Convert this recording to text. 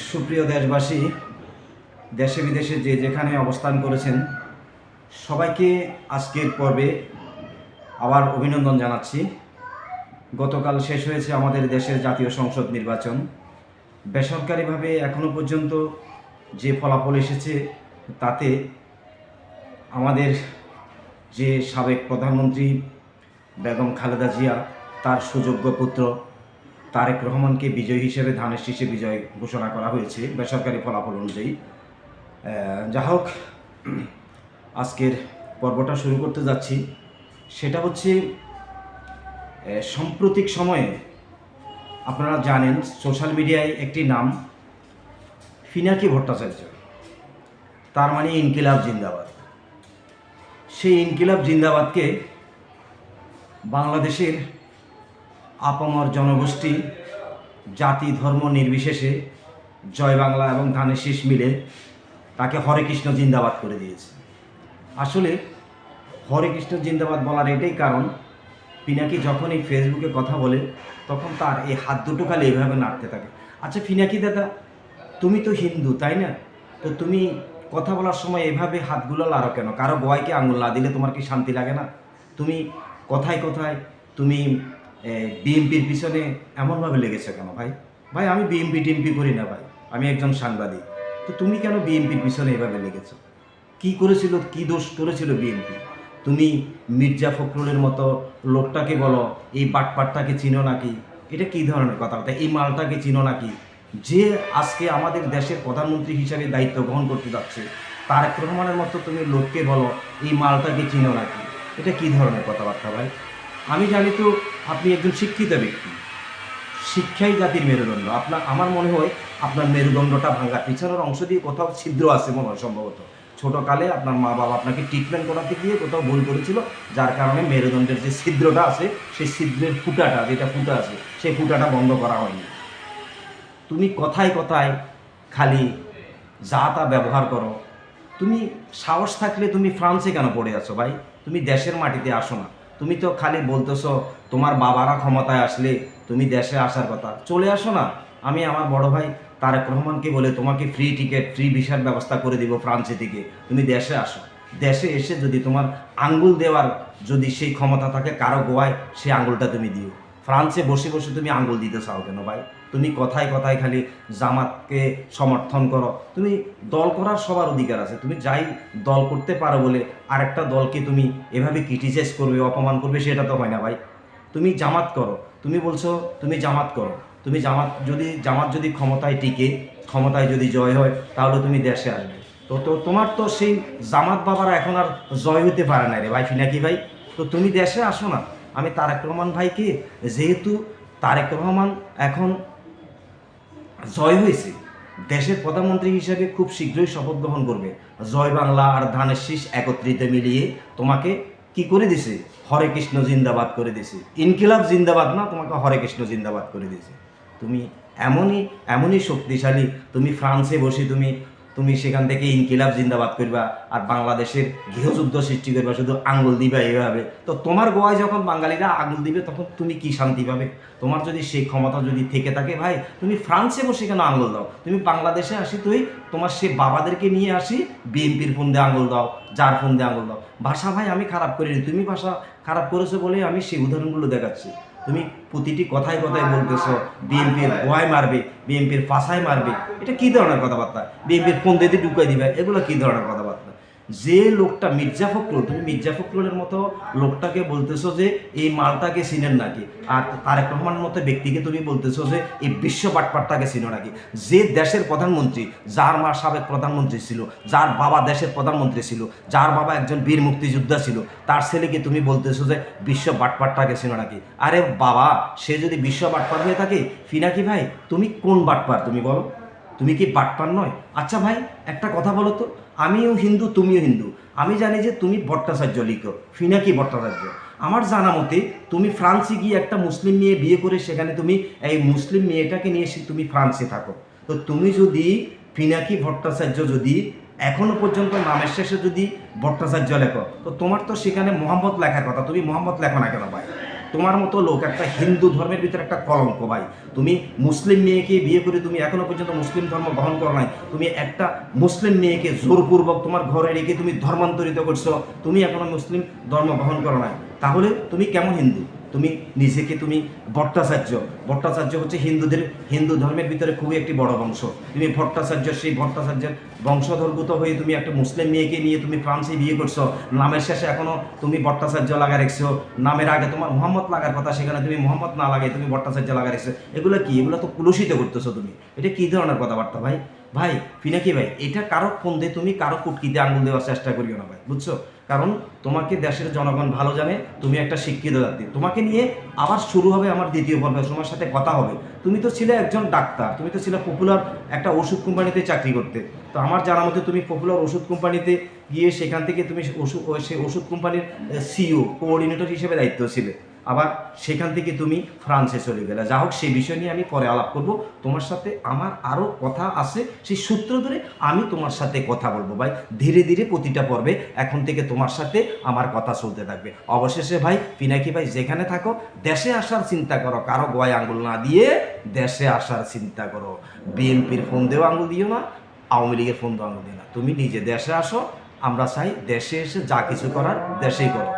সুপ্রিয় দেশবাসী, দেশে বিদেশে যে যেখানে অবস্থান করেছেন সবাইকে আজকের পর্বে আবার অভিনন্দন জানাচ্ছি। গতকাল শেষ হয়েছে আমাদের দেশের জাতীয় সংসদ নির্বাচন। বেসরকারিভাবে এখনও পর্যন্ত যে ফলাফল এসেছে তাতে আমাদের যে সাবেক প্রধানমন্ত্রী বেগম খালেদা জিয়া তার সুযোগ্য পুত্র তারেক রহমানকে বিজয়ী হিসেবে ধানের শীষে বিজয় ঘোষণা করা হয়েছে বেসরকারি ফলাফল অনুযায়ী। যা হোক, আজকের পর্বটা শুরু করতে যাচ্ছি। সেটা হচ্ছে সাম্প্রতিক সময়ে আপনারা জানেন সোশ্যাল মিডিয়ায় একটি নাম পিনাকি ভট্টাচার্য, তার মানে ইনকিলাব জিন্দাবাদ। সেই ইনকিলাব জিন্দাবাদকে বাংলাদেশের আপামর জনগোষ্ঠী জাতি ধর্ম নির্বিশেষে জয় বাংলা এবং ধানের শীষ মিলে তাকে হরে কৃষ্ণ জিন্দাবাদ করে দিয়েছে। আসলে হরে কৃষ্ণ জিন্দাবাদ বলার এটাই কারণ, পিনাকি যখনই ফেসবুকে কথা বলে তখন তার এই হাত দুটো খালি এইভাবে নাড়তে থাকে। আচ্ছা পিনাকি দাদা, তুমি তো হিন্দু তাই না? তো তুমি কথা বলার সময় এভাবে হাতগুলো লাড়ো কেন? কারো গয়কে আঙুল না দিলে তোমার কি শান্তি লাগে না? তুমি কথায় কথায় তুমি বিএমপির পিছনে এমনভাবে লেগেছে কেন ভাই? ভাই আমি বিএমপি টিএমপি করি না ভাই, আমি একজন সাংবাদিক। তো তুমি কেন বিএমপির পিছনে এভাবে লেগেছো? কি করেছিল, কি দোষ করেছিল বিএনপি? তুমি মির্জা ফখরুলের মতো লোকটাকে বলো এই বাটপাটটাকে চিনো নাকি? এটা কী ধরনের কথাবার্তা? এই মালটাকে চিনো নাকি? যে আজকে আমাদের দেশের প্রধানমন্ত্রী হিসাবে দায়িত্ব গ্রহণ করতে যাচ্ছে, তারেক রহমানের মতো তুমি লোককে বলো এই মালটাকে চিনো নাকি? এটা কী ধরনের কথাবার্তা ভাই? আমি জানি তো আপনি একজন শিক্ষিত ব্যক্তি, শিক্ষাই জাতির মেরুদণ্ড। আমার মনে হয় আপনার মেরুদণ্ডটা ভাঙা পিছনের অংশ দিয়ে কোথাও ছিদ্র আছে মনে হয় সম্ভবত। ছোটোকালে আপনার মা বাবা আপনাকে ট্রিটমেন্ট করাতে গিয়ে কোথাও ভুল করেছিল, যার কারণে মেরুদণ্ডের যে ছিদ্রটা আছে সেই ছিদ্রের ফুটাটা, যেটা ফুটা আছে সেই ফুটাটা বন্ধ করা হয়নি। তুমি কথায় কথায় খালি যা তা ব্যবহার করো। তুমি সাহস থাকলে তুমি ফ্রান্সে কেন পড়ে আছো ভাই? তুমি দেশের মাটিতে আসো না। তুমি তো খালি বলতেছো তোমার বাবারা ক্ষমতায় আসলে তুমি দেশে আসার কথা, চলে আসো না। আমি আমার বড় ভাই তারেক রহমানকে বলে তোমাকে ফ্রি টিকিট ফ্রি ভিসার ব্যবস্থা করে দিব ফ্রান্সে থেকে, তুমি দেশে আসো। দেশে এসে যদি তোমার আঙ্গুল দেওয়ার যদি সেই ক্ষমতা থাকে কারো গোয়ায়, সেই আঙ্গুলটা তুমি দিও। ফ্রান্সে বসে বসে তুমি আঙ্গুল দিতে চাও কেন ভাই? তুমি কথায় কথায় খালি জামাতকে সমর্থন করো। তুমি দল করার সবার অধিকার আছে, তুমি যাই দল করতে পারো বলে আরেকটা দলকে তুমি এভাবে ক্রিটিসাইজ করবে, অপমান করবে, সেটা তো হয় না ভাই। তুমি জামাত করো, তুমি বলছো তুমি জামাত করো। তুমি জামাত যদি ক্ষমতায় টিকে, ক্ষমতায় যদি জয় হয়, তাহলে তুমি দেশে আসবে। তো তোমার তো সেই জামাত বাবারা এখন আর জয় হতে পারে না রে ভাই, পিনাকি ভাই। তো তুমি দেশে আসো না। আমি তারেক রহমান ভাইকে, যেহেতু তারেক রহমান এখন জয় হয়েছে, দেশের প্রধানমন্ত্রী হিসেবে খুব শীঘ্রই শপথ গ্রহণ করবে। জয় বাংলা আর ধানের শীষ একত্রিত মিলিয়ে তোমাকে কি করে দিছে? হরে কৃষ্ণ জিন্দাবাদ করে দিছে। ইনকিলাব জিন্দাবাদ না, তোমাকে হরে কৃষ্ণ জিন্দাবাদ করে দিছে। তুমি এমনই শক্তিশালী, তুমি ফ্রান্সে বসে তুমি সেখান থেকে ইনকিলাব জিন্দাবাদ করবা আর বাংলাদেশের গৃহযুদ্ধ সৃষ্টি করবা, শুধু আঙ্গুল দিবা এইভাবে। তো তোমার গোয়ায় যখন বাঙালিরা আঙ্গুল দিবে তখন তুমি কি শান্তি পাবে? তোমার যদি সেই ক্ষমতা যদি থেকে থাকে ভাই, তুমি ফ্রান্সে বসে কেন আঙ্গুল দাও? তুমি বাংলাদেশে আসি তোমার সে বাবাদেরকে নিয়ে আসি, বিএনপির ফোন দিয়ে আঙ্গুল দাও, যার ফোন দিয়ে আঙ্গুল দাও। ভাষা ভাই আমি খারাপ করিনি, তুমি ভাষা খারাপ করেছো বলে আমি সেই উদাহরণগুলো দেখাচ্ছি। তুমি প্রতিটি কথায় কথায় বলতেছো বিএনপির গোয়ায় মারবে, বিএনপির পাশায় মারবে। এটা কী ধরনের কথাবার্তা? বিএনপির ফোন দিয়ে ঢুকাই দিবে, এগুলো কী ধরনের কথাবার্তা? যে লোকটা মির্জা ফখরুল, তুমি মির্জা ফখরুলের মতো লোকটাকে বলতেছো যে এই মালটাকে চিনেন নাকি? আর তারেক রহমানের মতো ব্যক্তিকে তুমি বলতেছো যে এই বিশ্ব বাটপাটটাকে চিনো নাকি? যে দেশের প্রধানমন্ত্রী, যার মা সাবেক প্রধানমন্ত্রী ছিল, যার বাবা দেশের প্রধানমন্ত্রী ছিল, যার বাবা একজন বীর মুক্তিযোদ্ধা ছিল, তার ছেলেকে তুমি বলতেছো যে বিশ্ব বাটপাটটাকে চিনো নাকি? আরে বাবা, সে যদি বিশ্ব বাটপার হয়ে থাকে, পিনাকি ভাই তুমি কোন বাটপার তুমি বলো? তুমি কি বাটপার নয়? আচ্ছা ভাই একটা কথা বলো তো, আমিও হিন্দু তুমিও হিন্দু, আমি জানি যে তুমি ভট্টাচার্য লিখো, পিনাকি ভট্টাচার্য। আমার জানা মতে তুমি ফ্রান্সে গিয়ে একটা মুসলিম মেয়ে বিয়ে করে সেখানে তুমি এই মুসলিম মেয়েটাকে নিয়ে এসে তুমি ফ্রান্সে থাকো। তো তুমি যদি পিনাকি ভট্টাচার্য যদি এখনো পর্যন্ত নামের শেষে যদি ভট্টাচার্য লেখো, তো তোমার তো সেখানে মোহাম্মদ লেখার কথা, তুমি মোহাম্মদ লেখো না কেন ভাই? তোমার মতো লোক একটা হিন্দু ধর্মের ভিতরে একটা কলঙ্ক ভাই। তুমি মুসলিম মেয়েকে বিয়ে করে তুমি এখনো পর্যন্ত মুসলিম ধর্ম গ্রহণ করো নাই, তুমি একটা মুসলিম মেয়েকে জোরপূর্বক তোমার ঘরে রেখে তুমি ধর্মান্তরিত করছো, তুমি এখনো মুসলিম ধর্ম গ্রহণ করো নাই, তাহলে তুমি কেমন হিন্দু? তুমি নিজেকে তুমি ভট্টাচার্য, ভট্টাচার্য হচ্ছে হিন্দু ধর্মের ভিতরে খুবই একটি বড় বংশ, তুমি ভট্টাচার্য, সেই ভট্টাচার্যের বংশধর্ভূত হয়ে তুমি একটা মুসলিম মেয়েকে নিয়ে তুমি ফ্রান্সে বিয়ে করছো, নামের শেষে এখনো তুমি ভট্টাচার্য লাগা রেখছো, নামের আগে তোমার মোহাম্মদ লাগার কথা, সেখানে তুমি মোহাম্মদ না লাগাই তুমি ভট্টাচার্য লাগা রেখছো। এগুলো কি? এগুলো তো কুলুষিত করতেছো তুমি। এটা কি ধরনের কথাবার্তা ভাই? ভাই পিনাকি ভাই, এটা কারো ফোন দিয়ে তুমি কারো কুটকিতে আঙুল দেওয়ার চেষ্টা করিও না ভাই, বুঝছো? কারণ তোমাকে দেশের জনগণ ভালো জানে, তুমি একটা শিক্ষিত জাতি। তোমাকে নিয়ে আবার শুরু হবে আমার দ্বিতীয় পর্বে, তোমার সাথে কথা হবে। তুমি তো ছিলে একজন ডাক্তার, তুমি তো ছিলে পপুলার একটা ওষুধ কোম্পানিতে চাকরি করতে। তো আমার জানা মতে তুমি পপুলার ওষুধ কোম্পানিতে গিয়ে সেখান থেকে তুমি সেই ওষুধ কোম্পানির সিইও কোঅর্ডিনেটর হিসেবে দায়িত্ব ছিলে, আবার সেখান থেকে তুমি ফ্রান্সে চলে গেলে। যা হোক, সেই বিষয় নিয়ে আমি পরে আলাপ করব। তোমার সাথে আমার আরও কথা আছে, সেই সূত্র ধরে আমি তোমার সাথে কথা বলবো ভাই। ধীরে ধীরে প্রতিটা পর্বে এখন থেকে তোমার সাথে আমার কথা চলতে থাকবে। অবশেষে ভাই পিনাকি ভাই, যেখানে থাকো দেশে আসার চিন্তা করো, কারো গয় আঙ্গুল না দিয়ে দেশে আসার চিন্তা করো। বিএনপির ফোন দেওয়া আঙ্গুল দিও না, আওয়ামী লীগের ফোন দেওয়া আঙ্গুল দিও না, তুমি নিজে দেশে আসো। আমরা চাই দেশে এসে যা কিছু করার দেশেই করো।